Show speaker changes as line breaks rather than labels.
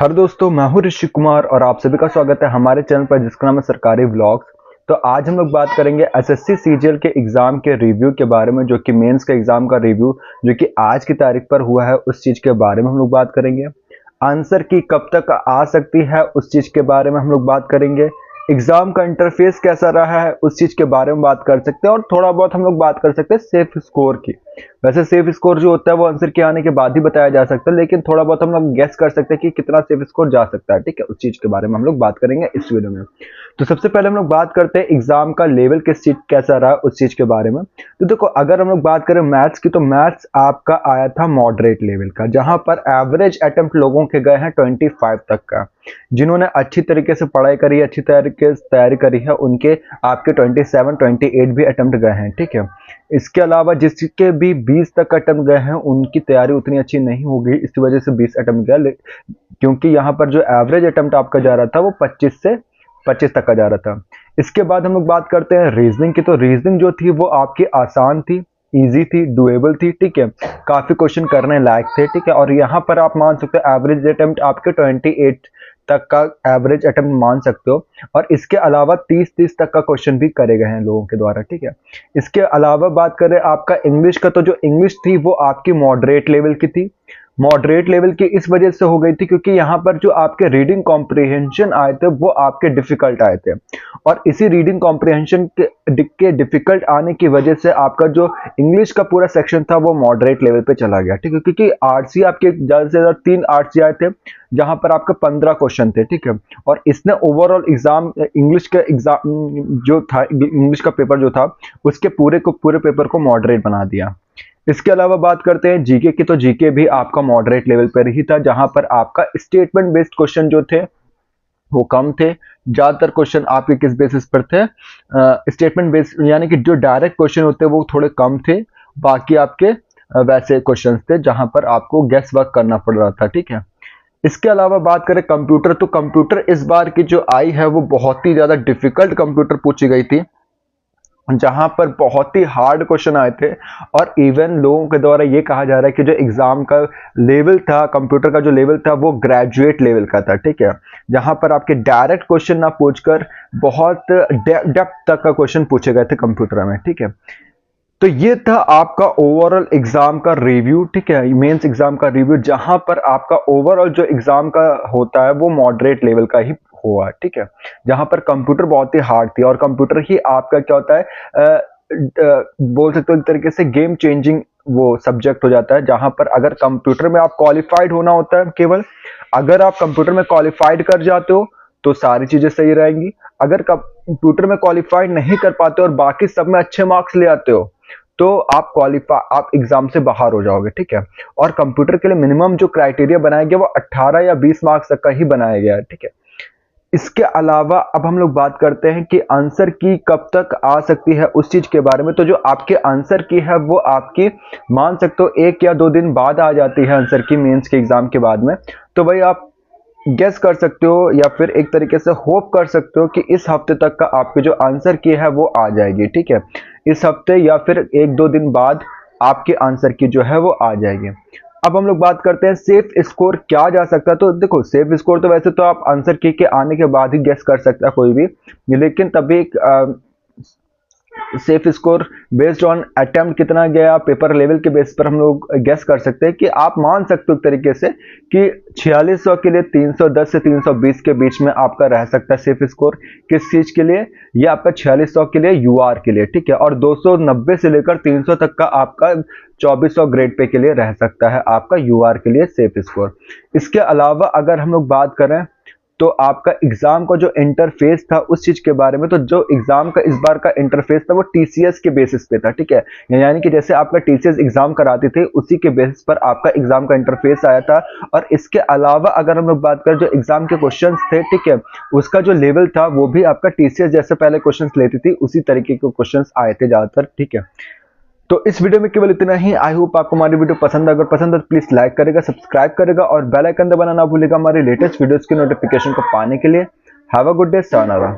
हर दोस्तों, मैं हूं ऋषि कुमार और आप सभी का स्वागत है हमारे चैनल पर जिसका नाम है सरकारी व्लॉग्स। तो आज हम लोग बात करेंगे एसएससी सीजीएल के एग्जाम के रिव्यू के बारे में, जो कि मेंस के एग्जाम का रिव्यू जो कि आज की तारीख पर हुआ है, उस चीज के बारे में हम लोग बात करेंगे। आंसर की कब तक आ सकती है उस चीज के बारे में हम लोग बात करेंगे। एग्जाम का इंटरफेस कैसा रहा है उस चीज के बारे में बात कर सकते हैं, और थोड़ा बहुत हम लोग बात कर सकते हैं सेफ स्कोर की। वैसे सेफ स्कोर जो होता है वो आंसर के आने के बाद ही बताया जा सकता है, लेकिन थोड़ा बहुत हम लोग गेस कर सकते हैं कि कितना सेफ स्कोर जा सकता है। ठीक है, उस चीज के बारे में हम लोग बात करेंगे इस वीडियो में। तो सबसे पहले हम लोग बात करते हैं एग्जाम का लेवल किस चीज कैसा रहा उस चीज के बारे में। तो देखो, अगर हम लोग बात करें मैथ्स की, तो मैथ्स आपका आया था मॉडरेट लेवल का, जहां पर एवरेज अटेम्प्ट लोगों के गए हैं 25 तक का। जिन्होंने अच्छी तरीके से पढ़ाई करी है, अच्छी तरीके से तैयारी करी है, उनके आपके 27 28 भी अटेम्प्ट गए हैं। ठीक है, इसके अलावा जिसके भी 20 तक अटेम्प्ट गए हैं उनकी तैयारी उतनी अच्छी नहीं होगी, इस वजह से 20 अटेम्प्ट गया, क्योंकि यहाँ पर जो एवरेज अटेम्प्ट आपका जा रहा था वो 25 तक का जा रहा था। इसके बाद हम लोग बात करते हैं रीजनिंग की। तो रीजनिंग जो थी वो आपकी आसान थी, इजी थी, डुएबल थी। ठीक है, काफी क्वेश्चन करने लायक थे। ठीक है, और यहाँ पर आप मान सकते हो एवरेज अटेम्प्ट आपके 28 तक का एवरेज अटेम्प्ट मान सकते हो, और इसके अलावा 30 तक का क्वेश्चन भी करे गए हैं लोगों के द्वारा। ठीक है, इसके अलावा बात करें आपका इंग्लिश का, तो जो इंग्लिश थी वो आपकी मॉडरेट लेवल की थी। मॉडरेट लेवल की इस वजह से हो गई थी क्योंकि यहाँ पर जो आपके रीडिंग कॉम्प्रिहेंशन आए थे वो आपके डिफिकल्ट आए थे, और इसी रीडिंग कॉम्प्रिहेंशन के डिफिकल्ट आने की वजह से आपका जो इंग्लिश का पूरा सेक्शन था वो मॉडरेट लेवल पे चला गया। ठीक है, क्योंकि आरसी आपके ज्यादा से ज्यादा 3 आरसी आए थे, जहां पर आपके 15 क्वेश्चन थे। ठीक है, और इसने ओवरऑल एग्जाम इंग्लिश का एग्जाम जो था, इंग्लिश का पेपर जो था, उसके पूरे पेपर को मॉडरेट बना दिया। इसके अलावा बात करते हैं जीके की। तो जीके भी आपका मॉडरेट लेवल पर ही था, जहां पर आपका स्टेटमेंट बेस्ड क्वेश्चन जो थे वो कम थे। ज्यादातर क्वेश्चन आपके किस बेसिस पर थे, स्टेटमेंट बेस्ड, यानी कि जो डायरेक्ट क्वेश्चन होते हैं वो थोड़े कम थे। बाकी आपके वैसे क्वेश्चन थे जहां पर आपको गेस वर्क करना पड़ रहा था। ठीक है, इसके अलावा बात करें कंप्यूटर, तो कंप्यूटर इस बार की जो आई है वो बहुत ही ज्यादा डिफिकल्ट कंप्यूटर पूछी गई थी, जहां पर बहुत ही हार्ड क्वेश्चन आए थे। और इवन लोगों के द्वारा ये कहा जा रहा है कि जो एग्जाम का लेवल था, कंप्यूटर का जो लेवल था, वो ग्रेजुएट लेवल का था। ठीक है, जहां पर आपके डायरेक्ट क्वेश्चन ना पूछकर बहुत डेप्थ तक का क्वेश्चन पूछे गए थे कंप्यूटर में। ठीक है, तो ये था आपका ओवरऑल एग्जाम का रिव्यू। ठीक है, मेंस एग्जाम का रिव्यू, जहां पर आपका ओवरऑल जो एग्जाम का होता है वो मॉडरेट लेवल का ही हुआ। ठीक है, जहां पर कंप्यूटर बहुत ही हार्ड थी, और कंप्यूटर ही आपका क्या होता है, बोल सकते हो एक तरीके से गेम चेंजिंग वो सब्जेक्ट हो जाता है, जहां पर अगर कंप्यूटर में आप क्वालिफाइड होना होता है, केवल अगर आप कंप्यूटर में क्वालिफाइड कर जाते हो तो सारी चीजें सही रहेंगी। अगर कंप्यूटर में क्वालिफाइड नहीं कर पाते और बाकी सब में अच्छे मार्क्स ले आते हो तो आप एग्जाम से बाहर हो जाओगे। ठीक है, और कंप्यूटर के लिए मिनिमम जो क्राइटेरिया बनाया गया वो 18 या 20 मार्क्स तक का ही बनाया गया है। ठीक है, इसके अलावा अब हम लोग बात करते हैं कि आंसर की कब तक आ सकती है उस चीज के बारे में। तो जो आपके आंसर की है वो आपकी मान सकते हो 1 या 2 दिन बाद आ जाती है आंसर की, मेंस के एग्जाम के बाद में। तो वही आप गेस कर सकते हो या फिर एक तरीके से होप कर सकते हो कि इस हफ्ते तक का आपके जो आंसर की है वो आ जाएगी। ठीक है, इस हफ्ते या फिर 1-2 दिन बाद आपके आंसर की जो है वो आ जाएगी। अब हम लोग बात करते हैं सेफ स्कोर क्या जा सकता है। तो देखो, सेफ स्कोर तो वैसे तो आप आंसर की के आने के बाद ही गेस कर सकता है कोई भी, लेकिन तभी safe score based on attempt कितना गया, पेपर लेवल के बेस पर हम लोग गेस कर सकते हैं कि आप मान सकते हो एक तरीके से कि 4600 के लिए 310 से 320 के बीच में आपका रह सकता है सेफ स्कोर। किस चीज के लिए? ये आपका 4600 के लिए यूआर के लिए। ठीक है, और 290 से लेकर 300 तक का आपका 2400 ग्रेड पे के लिए रह सकता है आपका यूआर के लिए सेफ स्कोर। इसके अलावा अगर हम लोग बात करें तो आपका एग्जाम का जो इंटरफेस था उस चीज के बारे में, तो जो एग्जाम का इस बार का इंटरफेस था वो टीसीएस के बेसिस पे था। ठीक है, यानी कि जैसे आपका टीसीएस एग्जाम कराते थे उसी के बेसिस पर आपका एग्जाम का इंटरफेस आया था। और इसके अलावा अगर हम लोग बात करें जो एग्जाम के क्वेश्चंस थे, ठीक है, उसका जो लेवल था वो भी आपका टीसीएस जैसे पहले क्वेश्चंस लेती थी उसी तरीके के क्वेश्चंस आए थे ज्यादातर। ठीक है, तो इस वीडियो में केवल इतना ही। आई होप आपको हमारी वीडियो पसंद है। अगर पसंद है तो प्लीज लाइक करेगा, सब्सक्राइब करेगा और बेल आइकन दबाना ना भूलेगा हमारी लेटेस्ट वीडियोस की नोटिफिकेशन को पाने के लिए। Have a good day, sayonara।